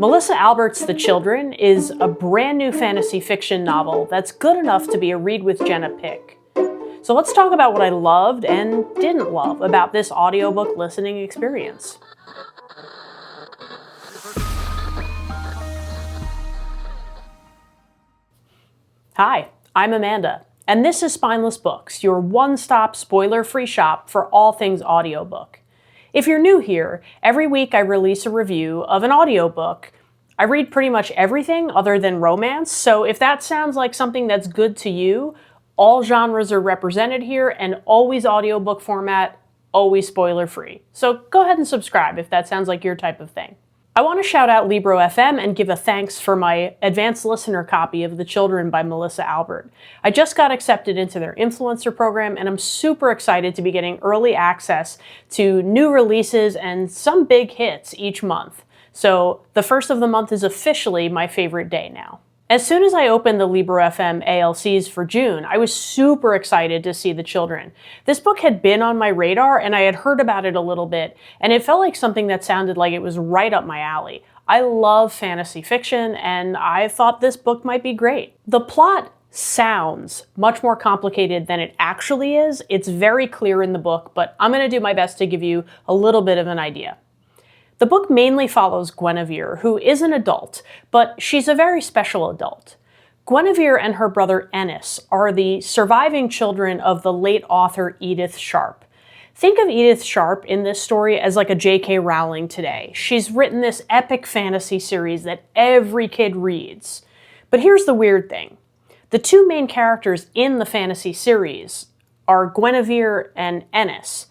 Melissa Albert's The Children is a brand new fantasy fiction novel that's good enough to be a read with Jenna pick. So let's talk about what I loved and didn't love about this audiobook listening experience. Hi, I'm Amanda, and this is Spineless Books, your one-stop spoiler-free shop for all things audiobook. If you're new here, every week I release a review of an audiobook. I read pretty much everything other than romance, so if that sounds like something that's good to you, all genres are represented here and always audiobook format, always spoiler-free. So go ahead and subscribe if that sounds like your type of thing. I want to shout out Libro FM and give a thanks for my advanced listener copy of The Children by Melissa Albert. I just got accepted into their influencer program and I'm super excited to be getting early access to new releases and some big hits each month. So the first of the month is officially my favorite day now. As soon as I opened the Libro FM ALCs for June, I was super excited to see The Children. This book had been on my radar and I had heard about it a little bit, and it felt like something that sounded like it was right up my alley. I love fantasy fiction, and I thought this book might be great. The plot sounds much more complicated than it actually is. It's very clear in the book, but I'm going to do my best to give you a little bit of an idea. The book mainly follows Guinevere, who is an adult, but she's a very special adult. Guinevere and her brother Ennis are the surviving children of the late author Edith Sharpe. Think of Edith Sharpe in this story as like a J.K. Rowling today. She's written this epic fantasy series that every kid reads. But here's the weird thing. The two main characters in the fantasy series are Guinevere and Ennis,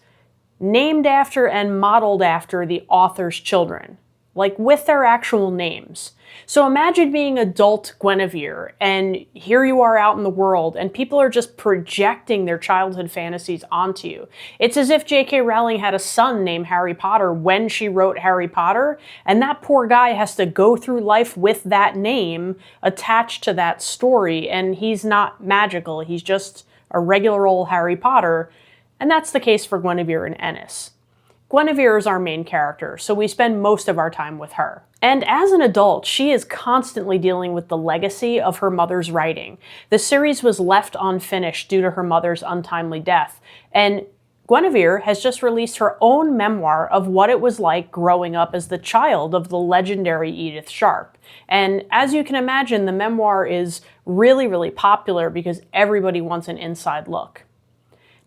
named after and modeled after the author's children, like with their actual names. So imagine being adult Guinevere, and here you are out in the world, and people are just projecting their childhood fantasies onto you. It's as if J.K. Rowling had a son named Harry Potter when she wrote Harry Potter, and that poor guy has to go through life with that name attached to that story, and he's not magical, he's just a regular old Harry Potter. And that's the case for Guinevere and Ennis. Guinevere is our main character, so we spend most of our time with her. And as an adult, she is constantly dealing with the legacy of her mother's writing. The series was left unfinished due to her mother's untimely death, and Guinevere has just released her own memoir of what it was like growing up as the child of the legendary Edith Sharpe. And as you can imagine, the memoir is really, really popular because everybody wants an inside look.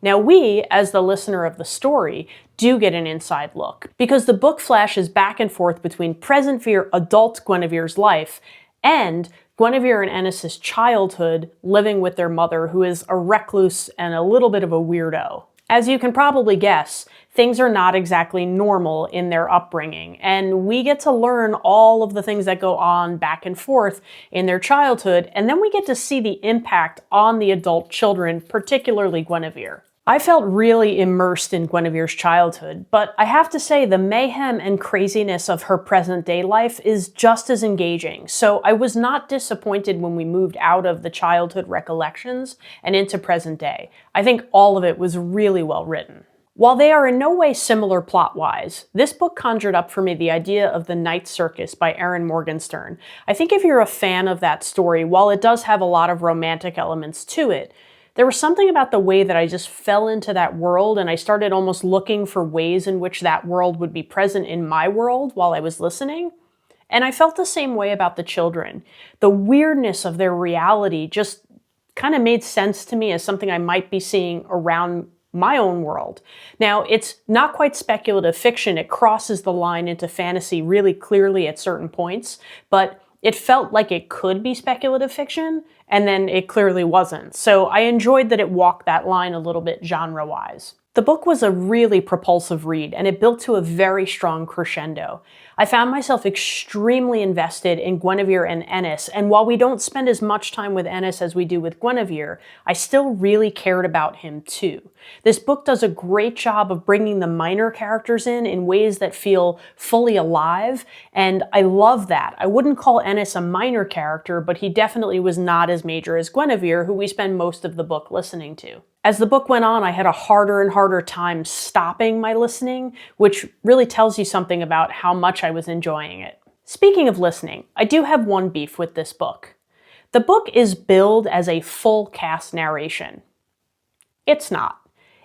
Now we, as the listener of the story, do get an inside look, because the book flashes back and forth between present-day adult Guinevere's life and Guinevere and Ennis's childhood living with their mother, who is a recluse and a little bit of a weirdo. As you can probably guess, things are not exactly normal in their upbringing, and we get to learn all of the things that go on back and forth in their childhood, and then we get to see the impact on the adult children, particularly Guinevere. I felt really immersed in Guinevere's childhood, but I have to say the mayhem and craziness of her present-day life is just as engaging, so I was not disappointed when we moved out of the childhood recollections and into present day. I think all of it was really well written. While they are in no way similar plot-wise, this book conjured up for me the idea of The Night Circus by Erin Morgenstern. I think if you're a fan of that story, while it does have a lot of romantic elements to it, there was something about the way that I just fell into that world, and I started almost looking for ways in which that world would be present in my world while I was listening. And I felt the same way about the children. The weirdness of their reality just kind of made sense to me as something I might be seeing around my own world. Now, it's not quite speculative fiction. It crosses the line into fantasy really clearly at certain points, but it felt like it could be speculative fiction, and then it clearly wasn't. So I enjoyed that it walked that line a little bit genre-wise. The book was a really propulsive read, and it built to a very strong crescendo. I found myself extremely invested in Guinevere and Ennis, and while we don't spend as much time with Ennis as we do with Guinevere, I still really cared about him too. This book does a great job of bringing the minor characters in ways that feel fully alive, and I love that. I wouldn't call Ennis a minor character, but he definitely was not as major as Guinevere, who we spend most of the book listening to. As the book went on, I had a harder and harder time stopping my listening, which really tells you something about how much I was enjoying it. Speaking of listening, I do have one beef with this book. The book is billed as a full cast narration. It's not.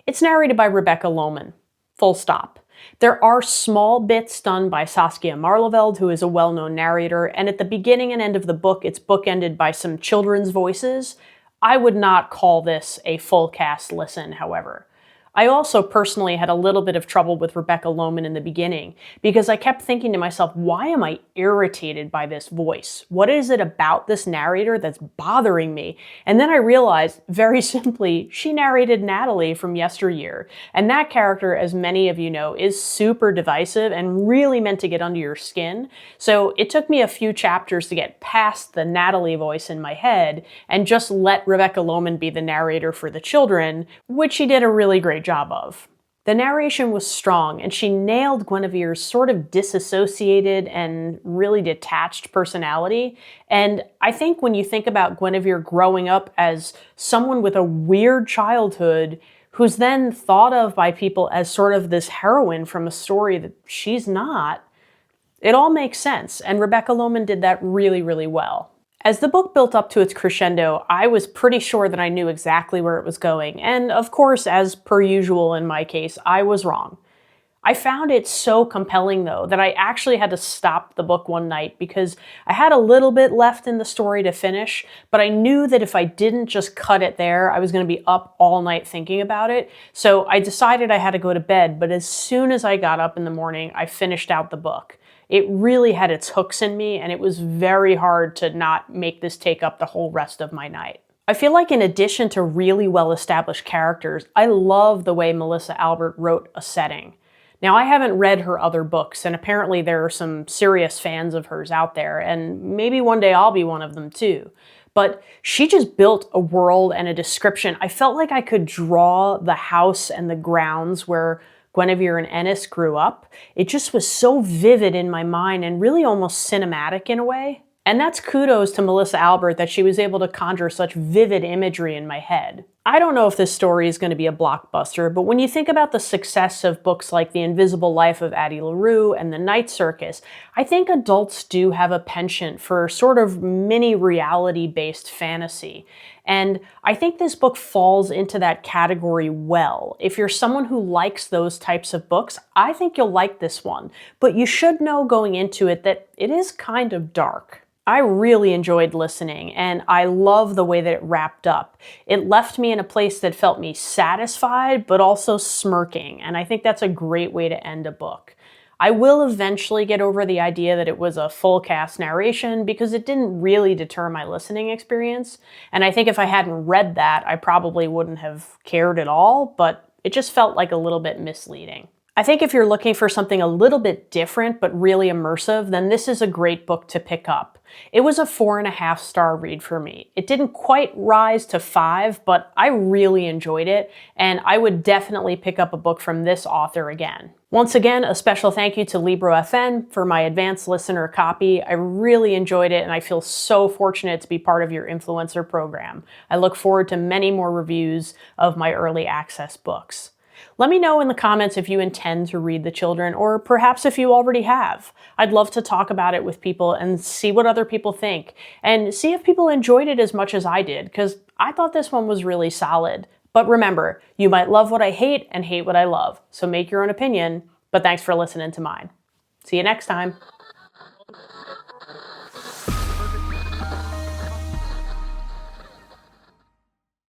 It's narrated by Rebecca Loman. Full stop. There are small bits done by Saskia Marleveld, who is a well-known narrator, and at the beginning and end of the book, it's bookended by some children's voices. I would not call this a full cast listen, however. I also personally had a little bit of trouble with Rebecca Loman in the beginning because I kept thinking to myself, why am I irritated by this voice? What is it about this narrator that's bothering me? And then I realized, very simply, she narrated Natalie from Yesteryear. And that character, as many of you know, is super divisive and really meant to get under your skin. So it took me a few chapters to get past the Natalie voice in my head and just let Rebecca Loman be the narrator for the children, which she did a really great job of. The narration was strong, and she nailed Guinevere's sort of disassociated and really detached personality. And I think when you think about Guinevere growing up as someone with a weird childhood who's then thought of by people as sort of this heroine from a story that she's not, it all makes sense, and Rebecca Loman did that really, really well. As the book built up to its crescendo, I was pretty sure that I knew exactly where it was going, and of course, as per usual in my case, I was wrong. I found it so compelling, though, that I actually had to stop the book one night because I had a little bit left in the story to finish, but I knew that if I didn't just cut it there, I was going to be up all night thinking about it, so I decided I had to go to bed, but as soon as I got up in the morning, I finished out the book. It really had its hooks in me, and it was very hard to not make this take up the whole rest of my night. I feel like in addition to really well-established characters, I love the way Melissa Albert wrote a setting. Now, I haven't read her other books, and apparently there are some serious fans of hers out there, and maybe one day I'll be one of them too. But she just built a world and a description. I felt like I could draw the house and the grounds where Guinevere and Ennis grew up. It just was so vivid in my mind and really almost cinematic in a way. And that's kudos to Melissa Albert that she was able to conjure such vivid imagery in my head. I don't know if this story is going to be a blockbuster, but when you think about the success of books like The Invisible Life of Addie LaRue and The Night Circus, I think adults do have a penchant for sort of mini reality-based fantasy. And I think this book falls into that category well. If you're someone who likes those types of books, I think you'll like this one. But you should know going into it that it is kind of dark. I really enjoyed listening, and I love the way that it wrapped up. It left me in a place that felt me satisfied, but also smirking, and I think that's a great way to end a book. I will eventually get over the idea that it was a full cast narration because it didn't really deter my listening experience, and I think if I hadn't read that, I probably wouldn't have cared at all, but it just felt like a little bit misleading. I think if you're looking for something a little bit different but really immersive, then this is a great book to pick up. It was a 4.5-star read for me. It didn't quite rise to 5, but I really enjoyed it, and I would definitely pick up a book from this author again. Once again, a special thank you to LibroFN for my advanced listener copy. I really enjoyed it, and I feel so fortunate to be part of your influencer program. I look forward to many more reviews of my early access books. Let me know in the comments if you intend to read The Children, or perhaps if you already have. I'd love to talk about it with people and see what other people think, and see if people enjoyed it as much as I did, because I thought this one was really solid. But remember, you might love what I hate and hate what I love, so make your own opinion, but thanks for listening to mine. See you next time.